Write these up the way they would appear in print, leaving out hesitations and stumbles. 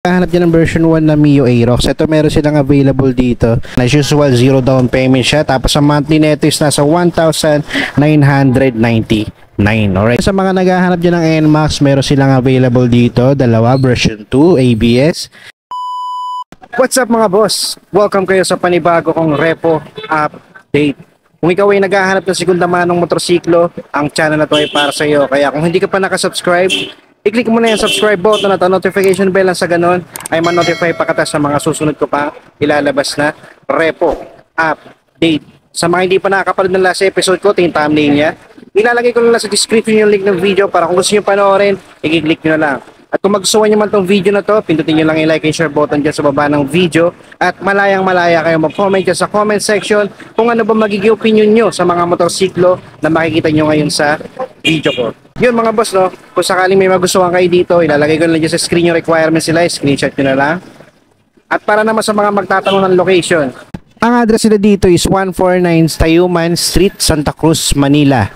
Hanap dyan ng version 1 na Mio Aerox. Ito meron silang available dito. As usual, 0 down payment siya. Tapos ang monthly neto is nasa 1,999. Alright. Sa mga naghahanap dyan ng NMAX, meron silang available dito. Dalawa, version 2, ABS. What's up mga boss? Welcome kayo sa panibago kong repo update. Kung ikaw ay naghahanap ng segunda manong motorsiklo, ang channel na to ay para sa iyo. Kaya kung hindi ka pa nakasubscribe, i-click mo na yung subscribe button at ang notification bell lang sa ganun ay man-notify pa kita sa mga susunod ko pa ilalabas na repo update. Sa mga hindi pa nakakapanood ng last episode ko, tingin thumbnail niya. Ilalagay ko lang sa description yung link ng video para kung gusto nyo panoorin, i-click nyo na lang. At kung magustuhan nyo man tong video na to, pindutin nyo lang yung like and share button dyan sa baba ng video. At malayang malaya kayo mag-comment dyan sa comment section kung ano ba magiging opinion nyo sa mga motorsiklo na makikita nyo ngayon sa video ko. Yun mga boss, no? Kung sakaling may magustuhan kayo dito, ilalagay ko na lang dyan sa screen yung requirements nila, screenshot nyo na lang. At para naman sa mga magtatanong ng location, ang address nila dito is 149 Tayuman Street, Santa Cruz, Manila.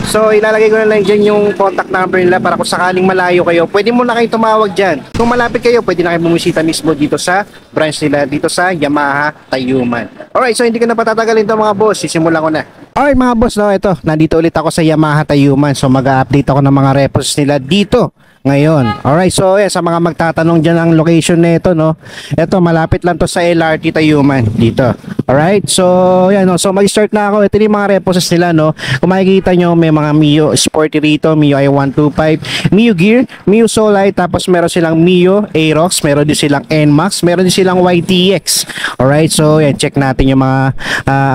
So ilalagay ko na lang dyan yung contact number nila para kung sakaling malayo kayo, pwede mo na kayo tumawag dyan. Kung malapit kayo, pwede na kayo bumisita mismo dito sa branch nila, dito sa Yamaha Tayuman. Alright, so hindi ko na patatagalin ito mga boss, sisimulan ko na. Alright mga boss, no, ito, nandito ulit ako sa Yamaha Tayuman. So mag-update ako ng mga repos nila dito ngayon. Alright, so sa mga magtatanong dyan ang location nito, no, ito malapit lang to sa LRT Tayuman dito. Alright, so yan, no, so mag-start na ako. Ito yung mga repos nila, no. Kung makikita nyo, may mga Mio Sporty rito, Mio i125, Mio Gear, Mio Solite, tapos meron silang Mio Aerox, meron din silang NMAX, meron din silang YTX. Alright, so yan, check natin yung mga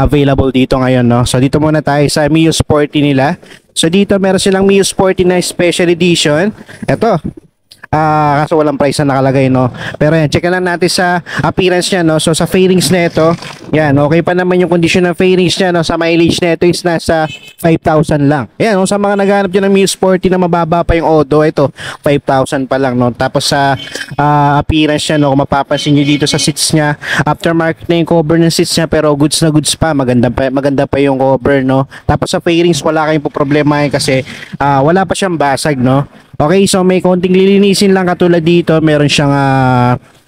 available dito ngayon, no. So dito muna tayo sa Mio Sporty nila. So dito meron silang Mio Sporty na Special Edition. Ito, kaso walang price na nakalagay, no. Pero yan, check lang natin sa appearance niya, no. So sa fairings na ito, yan, okay pa naman yung condition ng fairings niya, no. Sa mileage na ito is nasa 5,000 lang. Yan, no, sa mga naghahanap dyan ng Mio Sporty na mababa pa yung odo, ito 5,000 pa lang, no. Tapos sa appearance niya, no, kung mapapansin nyo dito sa seats niya, aftermarket na yung cover ng seats niya, pero goods na goods pa, maganda pa yung cover, no. Tapos sa fairings wala kayong problema kasi wala pa siyang basag, no. Okay, so may konting lilinisin lang katulad dito, meron siyang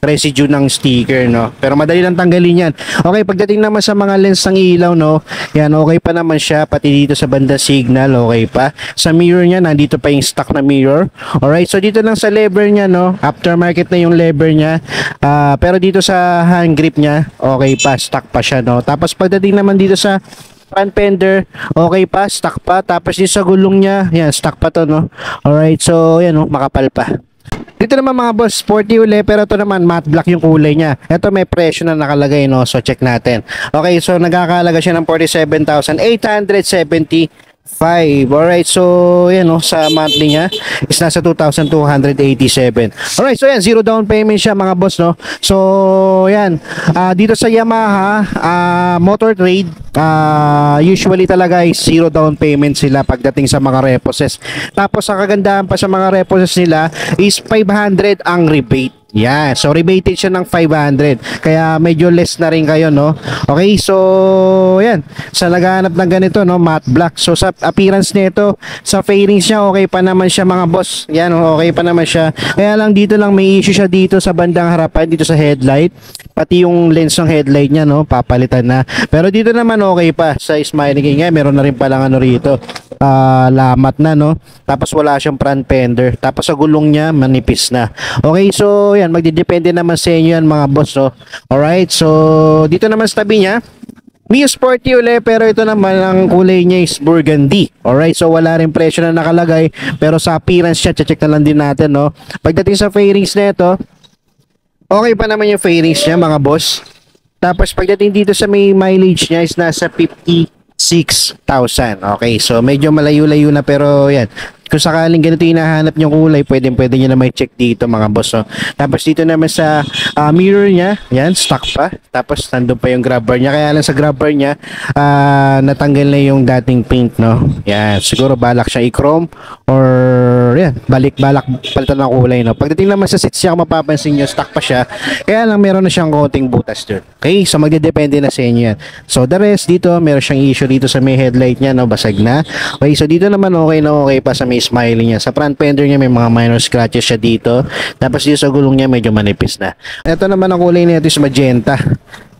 residue ng sticker, no. Pero madali lang tanggalin yan. Okay, pagdating naman sa mga lens ng ilaw, no, yan, okay pa naman siya, pati dito sa banda signal, okay pa. Sa mirror niya, nandito pa yung stock na mirror. Alright, so dito lang sa lever niya, no, aftermarket na yung lever niya. Pero dito sa hand grip niya, okay pa, stock pa siya, no. Tapos pagdating naman dito sa front fender, okay pa, stock pa. Tapos dito sa gulong niya, yan, stock pa to, no. Alright, so yan, no, makapal pa. Dito naman mga boss, sporty uli, pero ito naman matte black yung kulay niya. Ito may presyo na nakalagay, no, so check natin. Okay, so nagkakalaga siya ng 47,875. Alright, so yan, no, sa monthly niya is nasa 2,287. Alright, so yan, 0 down payment siya mga boss, no. So yan, dito sa Yamaha Motor Trade, usually talaga is 0 down payment sila pagdating sa mga reposes. Tapos ang kagandahan pa sa mga reposes nila is 500 ang rebate. Yeah, so rebated siya ng 500. Kaya medyo less na rin kayo, no. Okay, so yan, sa naghahanap ng ganito, no, matte black. So sa appearance nito, sa fairings niya, okay pa naman siya mga boss. Yan, okay pa naman siya. Kaya lang dito lang may issue siya dito sa bandang harapan, dito sa headlight. Pati yung lens ng headlight niya, no, papalitan na. Pero dito naman okay pa. Sa smiling king, meron na rin palang ano rito, lamat na, no. Tapos wala siyang front fender. Tapos sa gulong niya manipis na. Okay, so yan, magdidepende naman sa inyo yan mga boss, no. Alright, so dito naman sa tabi niya, Mio Sporty uli, pero ito naman ang kulay niya is burgundy. Alright, so wala rin presyo na nakalagay, pero sa appearance siya, check na lang din natin, no. Pagdating sa fairings na ito, okay pa naman yung fairings niya mga boss. Tapos pagdating dito sa may mileage niya is nasa 56,000. Okay, so medyo malayo-layo na, pero yan, kung sakaling ganito yung hinahanap nyo kulay, pwede nyo na may check dito mga boss, no? Tapos dito naman sa mirror niya, yan, stock pa. Tapos nandun pa yung grab bar niya. Kaya lang sa grab bar niya, natanggal na yung dating paint, no? Yan, siguro balak siya i-chrome or yan, balak palitan ng kulay, no? Pagdating naman sa seats niya, kung mapapansin nyo, stock pa siya. Kaya lang meron na siyang konting butas dun. Okay, so magdedepende na sa inyo yan. So the rest dito, meron siyang issue dito sa may headlight niya, no? Basag na. Okay, so dito naman okay na okay pa sa may yung smiley niya. Sa front fender niya may mga minor scratches siya dito. Tapos dito sa gulong niya medyo manipis na. Ito naman ang kulay nito is magenta.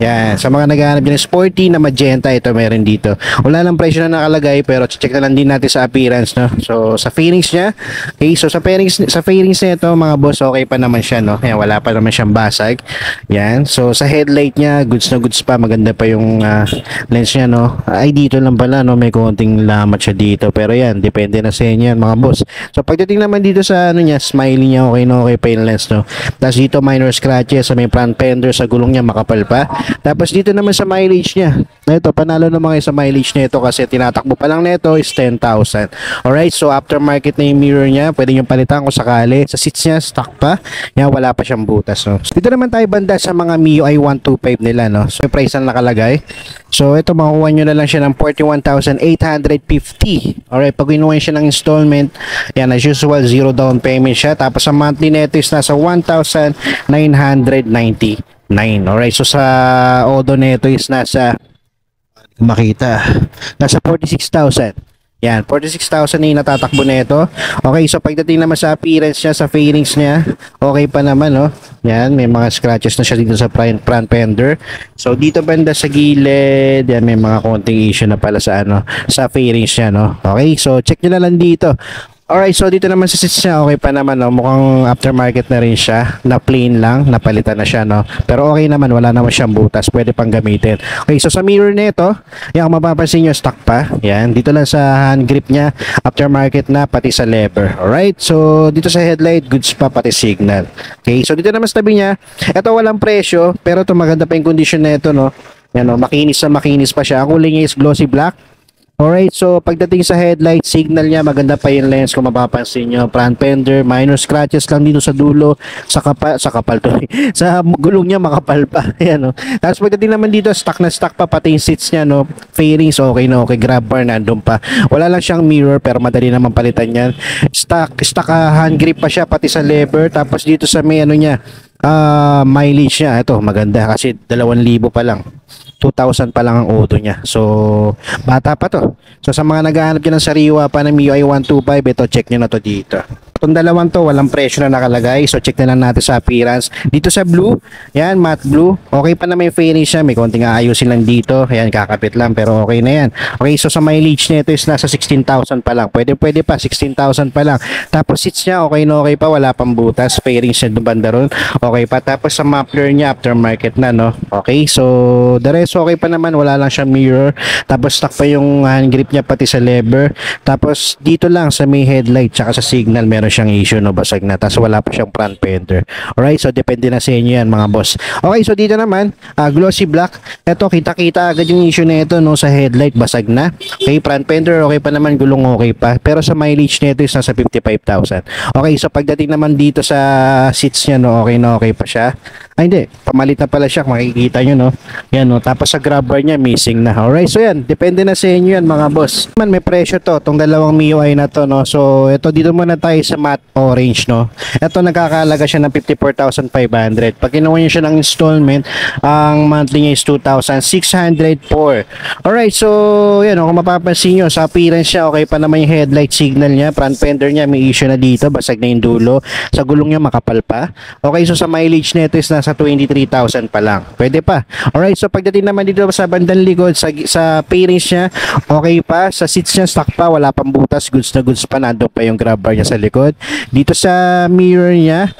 Yan, sa mga naghahanap din ng sporty na magenta, ito meron dito. Wala lang presyo na nakalagay pero check na lang din natin sa appearance, no. So sa fairings niya, okay, so sa fairings nito mga boss, okay pa naman siya, no. Yan, wala pa naman siyang basag. Yan. So sa headlight niya, goods na goods pa, maganda pa yung lens niya, no. Ay dito lang pala, no, may konting lamat siya dito. Pero yan, depende na sa inyo yan mga boss. So pagdating naman dito sa ano niya, smiley niya, okay na okay pa yung lens, no. Tapos dito minor scratches sa may front fender, sa gulong niya makapal pa. Tapos dito naman sa mileage niya. Ito, panalo naman kayo sa mileage nito kasi tinatakbo pa lang nito is 10,000. Alright, so aftermarket na yung mirror niya. Pwede nyo palitan kung sakali. Sa seats niya, stock pa. Yan, wala pa siyang butas. No? So, dito naman tayo banda sa mga MIUI 125 nila. No? So, yung price na nakalagay. So, ito, makukuha nyo na lang siya ng 41,850. Alright, pag kinuha siya ng installment, yan, as usual, zero down payment siya. Tapos, ang monthly nito is nasa 1,990. Alright, so sa Odo nito is nasa makita nasa 46,000. Yan, 46,000 na yung natatakbo nito. Okay, so pagdating naman sa appearance niya, sa fairings niya, okay pa naman, no? Yan, may mga scratches na siya dito sa front fender. So dito banda sa gilid, yan, may mga konting issue na pala sa ano, sa fairings niya, no? Okay, so check nyo na lang dito. Alright, so dito naman sa seats niya, okay pa naman, no? Mukhang aftermarket na rin siya, na plain lang, napalitan na siya, no? Pero okay naman, wala naman siyang butas, pwede pang gamitin. Okay, so sa mirror nito, yan, kung mapapansin nyo, stock pa. Yan, dito lang sa hand grip niya, aftermarket na, pati sa lever. Alright, so dito sa headlight, goods pa, pati signal. Okay, so dito naman sa tabi niya, ito walang presyo, pero ito maganda pa yung condition nito, no? Yan, no? Makinis pa siya. Ang kulay niya is glossy black. Alright, so pagdating sa headlight, signal niya, maganda pa yung lens kung mapapansin nyo. Front fender, minor scratches lang dito sa dulo, sa kapal to. Sa gulong niya, makapal pa. Ayan, no? Tapos pagdating naman dito, stock na stock pa, pati yung seats niya, no? Fairings, okay na okay. Grab bar, nandun pa. Wala lang siyang mirror, pero madali naman palitan yan. Stock hand grip pa siya, pati sa lever. Tapos dito sa may ano niya, mileage niya, ito, maganda kasi 2,000 pa lang. 2,000 pa lang ang auto niya. So, bata pa to. So, sa mga naghahanap dyan ng sariwa pa ng MIUI 125, ito, check nyo na to dito. Itong dalawang to, walang presyo na nakalagay. So, check na lang natin sa appearance. Dito sa blue, yan, matte blue. Okay pa na may finish siya. May konting aayusin lang dito. Ayan, kakapit lang, pero okay na yan. Okay, so sa mileage nito is nasa 16,000 pa lang. Pwede pa, 16,000 pa lang. Tapos, seats niya, okay na okay pa. Wala pang butas. Fairings siya banda ron. Okay pa. Tapos, sa muffler niya, aftermarket na, no? Okay, so, the rest okay pa naman, wala lang siyang mirror. Tapos stock pa yung hand grip niya pati sa lever. Tapos dito lang sa may headlight tsaka sa signal meron siyang issue, no, basag na. Tapos wala pa siyang front fender. Alright, so depende na sa inyo yan mga boss. Okay, so dito naman glossy black. Ito, kita-kita agad yung issue na ito, no, sa headlight, basag na. Okay, front fender okay pa naman, gulong okay pa. Pero sa mileage nito is nasa 55,000. Okay, so pagdating naman dito sa seats niya, no, okay na okay pa siya. Ay hindi, pamalit na pala siya, makikita nyo, no. Yan, no, tapos sa grab bar niya missing na. Alright, so yan, depende na sa inyo yan mga boss. Man, may presyo to, tong dalawang MIUI na to, no. So ito, dito muna tayo sa matte orange, no. Ito, nagkakalaga siya ng 54,500. Pag kinuha niyo siya ng installment, ang monthly niya is 2,604. Alright, so yan, no, kung mapapansin nyo, sa appearance niya, okay pa naman yung headlight signal niya. Front fender niya, may issue na dito, basag na yung dulo. Sa gulong niya, makapal pa. Okay, so sa mileage nito is nasa 23,000 pa lang. Pwede pa. Alright, so pagdating naman dito sa bandang likod, sa fairings niya, okay pa. Sa seats niya, stock pa, wala pang butas, goods na goods pa, nandun pa yung grab bar niya sa likod. Dito sa mirror niya,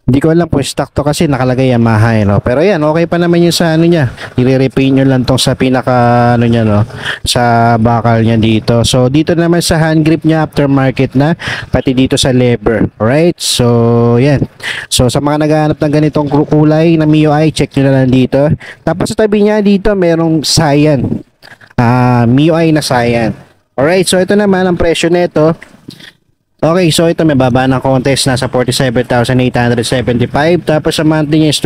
hindi ko alam po stock to kasi nakalagay Yamaha, no? Pero yan, okay pa naman yung sa ano niya. I-repaint nyo lang tong sa pinaka ano niya, no? Sa bakal niya dito. So dito naman sa hand grip niya, aftermarket na, pati dito sa lever. Alright, so yan. So sa mga naghahanap ng ganitong kulay na MIUI, check nyo na lang dito. Tapos sa tabi niya dito, merong Cyan. MIUI na Cyan. Alright, so ito naman ang presyo nito. Okay, so ito may baba ng contest, nasa 47,875. Tapos sa monthly niya is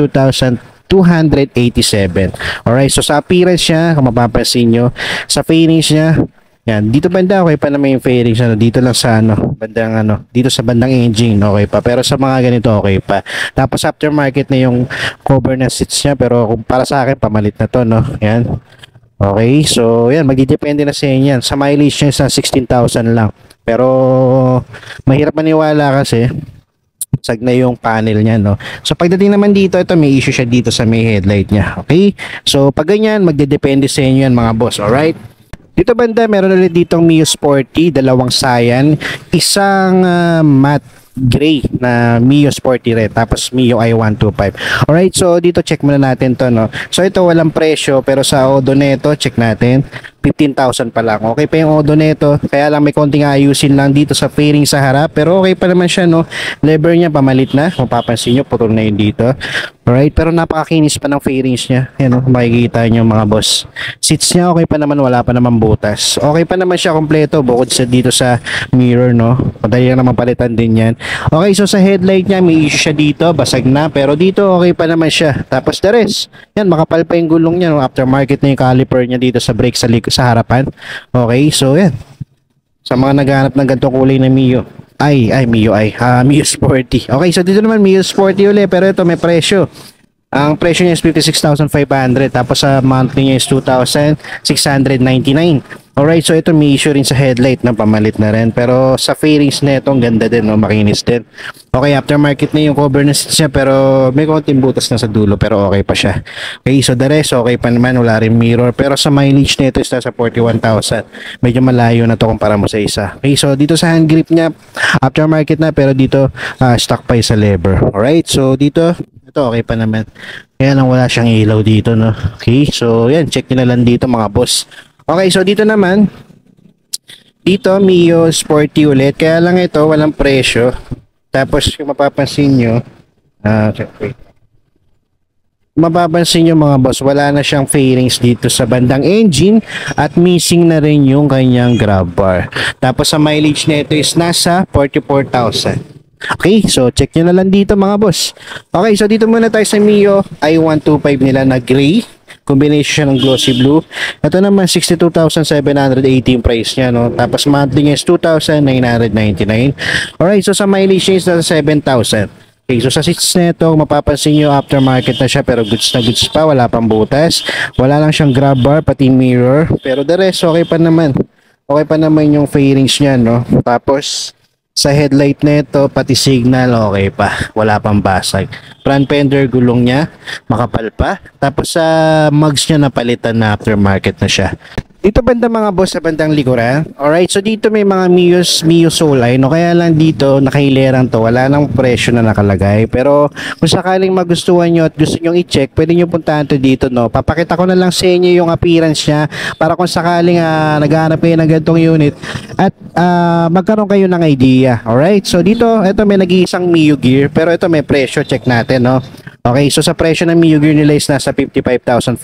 2,287. Alright, so sa appearance niya, kung mapapansin nyo, sa finish niya, yan, dito banda okay pa naman yung fairings, ano, dito lang sa bandang dito sa bandang engine okay pa, pero sa mga ganito okay pa. Tapos aftermarket na yung cover ng seats niya, pero kung para sa akin pamalit na to, no. Yan. Okay, so yan, magdidepende na sa inyo yan. Sa mileage niya sa 16,000 lang. Pero mahirap maniwala kasi sag na yung panel niya, no? So pagdating naman dito, ito may issue siya dito sa may headlight niya. Okay? So pag ganyan, magdedepende sa inyo yan mga boss, alright? Dito banda, meron ulit ditong Mio Sporty, dalawang Cyan, isang matte gray na Mio Sporty Red, tapos Mio i125. Alright, so dito check muna natin to, no? So ito walang presyo, pero sa Odo neto, check natin, 15,000 pa lang. Okay pa yung Odo neto, kaya lang may konting ayusin lang dito sa fairing sa harap, pero okay pa naman siya, no? Lever niya pamalit na, kung papansin nyo, putol na yun dito. Alright, pero napakakinis pa ng fairings niya. Yan, no? Makikita nyo mga boss. Seats niya okay pa naman, wala pa naman butas. Okay pa naman siya kompleto, bukod sa dito sa mirror, no? Madali lang naman palitan din yan. Okay, so sa headlight niya, may issue siya dito, basag na, pero dito okay pa naman siya. Tapos the rest, yan, makapal pa yung gulong niya, no? Aftermarket na yung caliper niya dito sa brake sa harapan. Okay, so yan. Sa mga naghahanap ng ganitong kulay na Mio. Mio Sporty. Okay, so dito naman Mio Sporty uli, pero ito may presyo. Ang presyo niya is 56,500, tapos sa monthly niya is 2,699. Alright, so ito may issue rin sa headlight na pamalit na rin, pero sa fairings na ito, ang ganda din, no? Makinis din. Okay, aftermarket na yung cover na seats niya, pero may konting butas na sa dulo, pero okay pa siya. Okay, so the rest, okay pa naman, wala rin mirror, pero sa mileage na ito is nasa 41,000. Medyo malayo na to kumpara mo sa isa. Okay, so dito sa hand grip niya, aftermarket na, pero dito stock pa yung sa lever. Alright, so dito, ito okay pa naman. Kaya lang wala siyang ilaw dito, no? Okay, so yan, check nyo na lang dito mga boss. Okay, so dito naman, dito Mio Sporty ulit, kaya lang ito walang presyo. Tapos kung mapapansin nyo, mapapansin nyo mga boss, wala na siyang fairings dito sa bandang engine at missing na rin yung kanyang grab bar. Tapos sa mileage na ito is nasa 44,000. Okay, so check nyo na lang dito mga boss. Okay, so dito muna tayo sa Mio i125 nila na gray. Combination ng glossy blue. Ito naman 62,780 yung price niya, no? Tapos monthly niya is 2,999. Alright, so sa mileage niya is 7,000. Okay, so sa seats nito, mapapansin nyo aftermarket na siya, pero goods na goods pa, wala pang butas. Wala lang siyang grab bar, pati mirror. Pero the rest, okay pa naman. Okay pa naman yung fairings niya, no? Tapos sa headlight nito, pati signal, okay pa. Wala pang basag. Front fender, gulong niya, makapal pa. Tapos sa mugs niya, napalitan na aftermarket na siya. Dito banda mga boss sa bandang likuran. Alright, so dito may mga Mio Soul line. No? Kaya lang dito, nakahilerang to. Wala nang presyo na nakalagay. Pero kung sakaling magustuhan nyo at gusto nyo i-check, pwede nyo puntahan to dito. No? Papakita ko na lang sa inyo yung appearance niya para kung sakaling naghahanap kayo ng ganitong unit at magkaroon kayo ng idea. Alright, so dito, ito may nag-iisang Mio gear. Pero ito may presyo, check natin. No? Okay, so sa presyo ng Mio gear nila is nasa 55,420.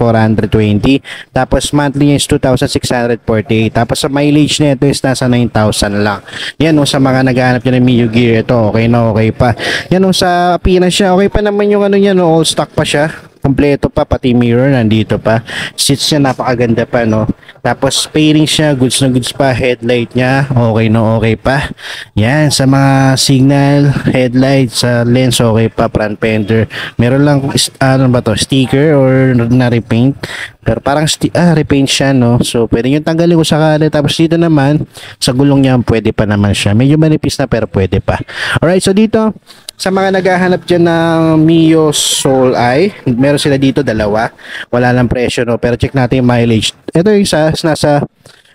Tapos monthly niya is 2,648. Tapos sa mileage nito is nasa 9,000 lang. Yan o, sa mga naghahanap niya ng Mio gear, ito okay na okay pa. Yan o, sa appearance siya, okay pa naman yung ano niya, no, all stock pa siya. Kompleto pa, pati mirror nandito pa. Seats niya napakaganda pa, no. Tapos fairing siya, goods na goods pa. Headlight niya, okay na okay pa. Yan, sa mga signal, headlight, sa lens, okay pa. Front fender, meron lang, ano ba to, sticker or na-repaint. Pero parang repaint siya, no. So pwede nyo tanggalin kung sakali. Tapos dito naman, sa gulong niya, pwede pa naman siya. Medyo manipis na pero pwede pa. Alright, so dito, sa mga naghahanap dyan ng Mio Soul Eye, meron sila dito dalawa. Wala lang presyo, no? Pero check natin yung mileage. Ito yung isa, nasa,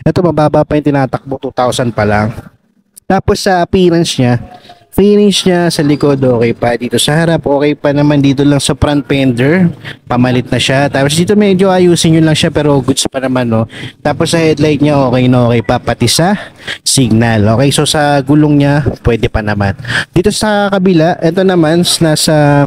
ito mababa pa yung tinatakbo, 2,000 pa lang. Tapos sa appearance niya, finish niya sa likod, okay pa. Dito sa harap, okay pa naman. Dito lang sa front fender, pamalit na siya. Tapos dito medyo ayusin nyo lang siya, pero goods pa naman, no? Tapos sa headlight niya, okay na okay pa. Pati sa signal. Okay, so sa gulong niya, pwede pa naman. Dito sa kabila, ito naman, nasa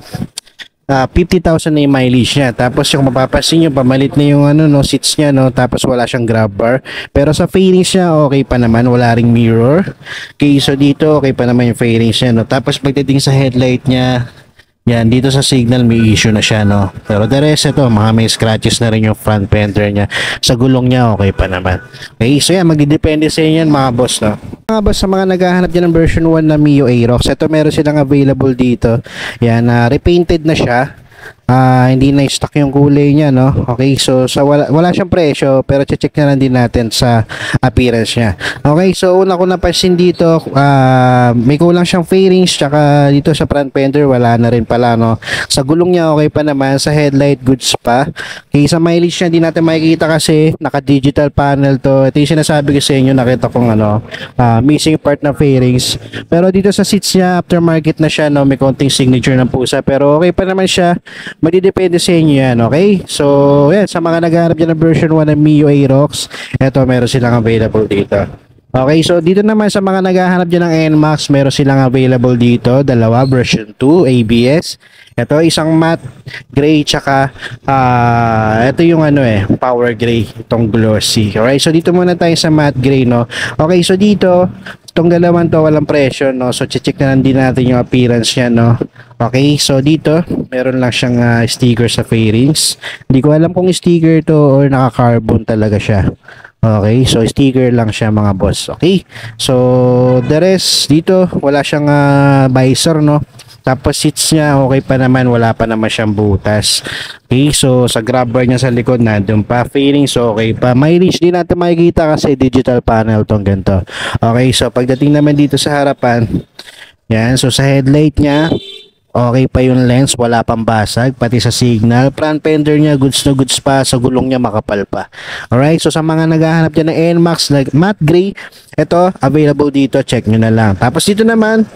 50,000 na yung mileage niya. Tapos yung mapapansin nyo, pamalit na yung ano, no, seats niya, no? Tapos wala siyang grab bar. Pero sa fairings niya, okay pa naman. Wala ring mirror. Okay, so dito, okay pa naman yung fairings niya, no? Tapos pagdating sa headlight niya, yan, dito sa signal may issue na siya, no? Pero the rest, ito, mga may scratches na rin yung front fender niya. Sa gulong niya, okay pa naman. Okay, so yan, magdidepende sa inyo yan, mga boss, no? Mga boss, sa mga naghahanap dyan ng version 1 na Mio Aerox, ito meron silang available dito. Yan, repainted na siya. hindi na stock yung kulay niya, no? Okay, so wala siyang presyo, pero check na lang din natin sa appearance niya. Okay, so una ko napansin dito, may kulang siyang fairings, tsaka dito sa front fender wala na rin pala, no? Sa gulong niya okay pa naman, sa headlight goods pa. Okay, sa mileage niya di natin makikita kasi naka-digital panel to. Ito yung sinasabi ko sa inyo, nakita kong missing part na fairings. Pero dito sa seats niya, aftermarket na siya, no? May konting signature ng pusa, pero okay pa naman siya. Magdidepende sa inyo yan, okay? So, yan, sa mga naghahanap dyan ng version 1 ng Mio Aerox, eto, meron silang available dito. Okay, so dito naman sa mga naghahanap dyan ng NMAX, meron silang available dito, dalawa, version 2, ABS. Ito, isang matte gray, tsaka, ito yung power gray, itong glossy. Alright, so dito muna tayo sa matte gray, no? Okay, so dito, itong dalawang to, walang presyo, no? So, check na lang din natin yung appearance niya, no? Okay, so dito, meron lang siyang sticker sa fairings. Hindi ko alam kung sticker to or naka-carbon talaga siya. Okay, so sticker lang siya mga boss. Okay, so the rest dito, wala siyang visor, no? Tapos seats niya, okay pa naman, wala pa naman siyang butas. Okay, so sa grab bar niya sa likod, nandun pa. Fairings, okay pa. Mileage din natin makikita kasi digital panel tong ganito. Okay, so pagdating naman dito sa harapan, yan, so sa headlight niya, okay pa yung lens, wala pang basag, pati sa signal. Front fender niya, goods na goods pa. Sa gulong niya, makapal pa. Alright, so sa mga naghahanap dyan ng NMAX, like matte gray, ito, available dito, check nyo na lang. Tapos dito naman,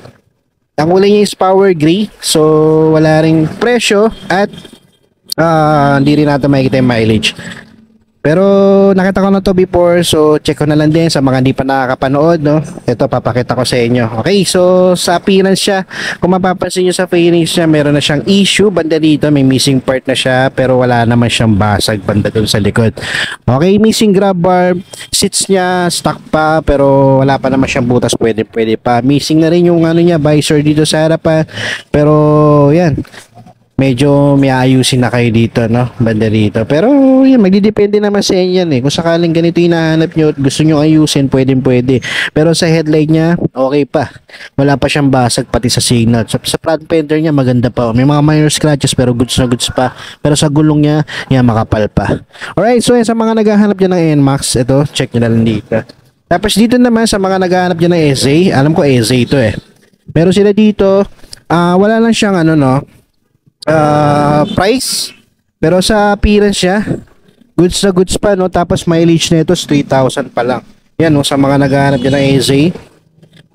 ang kulay niya is power gray, so wala ring presyo at hindi rin natin makikita yung mileage. Pero nakita ko na to before, so check ko na lang din sa mga hindi pa nakakapanood, no? Ito, papakita ko sa inyo. Okay, so sa appearance siya, kung mapapansin nyo sa fairings niya, meron na siyang issue banda dito, may missing part na siya, pero wala naman siyang basag banda dun sa likod. Okay, missing grab bar, seats niya stock pa, pero wala pa naman siyang butas, pwede pa. Missing na rin yung niya, visor dito sa harapan, pero yan, medyo may ayusin na kayo dito, no? Banda dito. Pero yan, magdidepende naman sa inyo yan, Kung sakaling ganito yung hinahanap nyo at gusto nyo ayusin, pwede. Pero sa headlight niya, okay pa. Wala pa siyang basag pati sa signal. Sa front fender niya, maganda pa. May mga minor scratches pero goods na goods pa. Pero sa gulong niya, yan, makapal pa. Alright, so yan, sa mga naghahanap dyan ng NMAX, ito, check nyo na lang dito. Tapos dito naman, sa mga naghahanap dyan ng SA, alam ko SA ito Meron sila dito, wala lang siyang price, pero sa appearance siya, goods na goods pa, no? Tapos mileage nito is 3,000 pa lang. Yan, no? Sa mga naghahanap dyan ng EZ,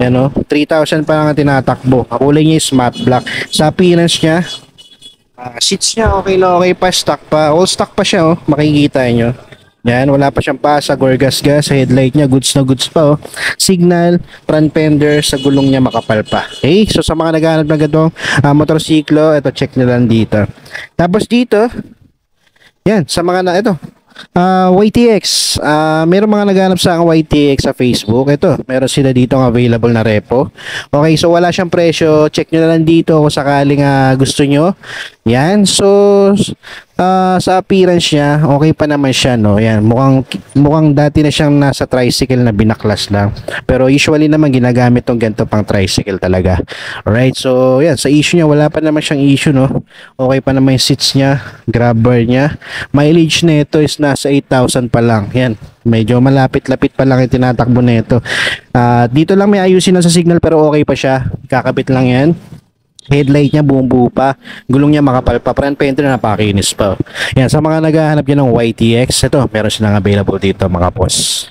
yan, no? 3,000 pa lang ang tinatakbo. Ang kulay niya is matte black. Sa appearance niya, seats niya okay na okay pa, stock pa, all stock pa siya, makikita nyo. Yan, wala pa siyang pasag or gas-gas. Sa headlight niya, goods na goods pa, Signal, front fender, sa gulong niya makapal pa. Okay, so sa mga naghahanap na ganitong motorsiklo, ito, check nyo lang dito. Tapos dito, yan, sa mga YTX, meron mga naghanap sa YTX sa Facebook. Ito, meron sila dito ang available na repo. Okay, so wala siyang presyo. Check nyo na lang dito kung sakaling gusto nyo. Yan, so sa appearance niya, okay pa naman siya, no? Yan, mukhang dati na siyang nasa tricycle na binaklas lang. Pero usually naman ginagamit tong ganito pang tricycle talaga. Alright, so yan, sa issue niya, wala pa naman siyang issue, no? Okay pa naman yung seats niya, grab bar niya. Mileage nito is nasa 8,000 pa lang. Yan, medyo malapit-lapit pa lang yung tinatakbo nito. Dito lang may ayusin na sa signal pero okay pa siya. Kakabit lang yan. Headlight niya buong buo pa, gulong niya makapal pa, front fender na napakinis pa. Yan, sa mga naghahanap niya ng YTX, ito, meron silang available dito mga boss.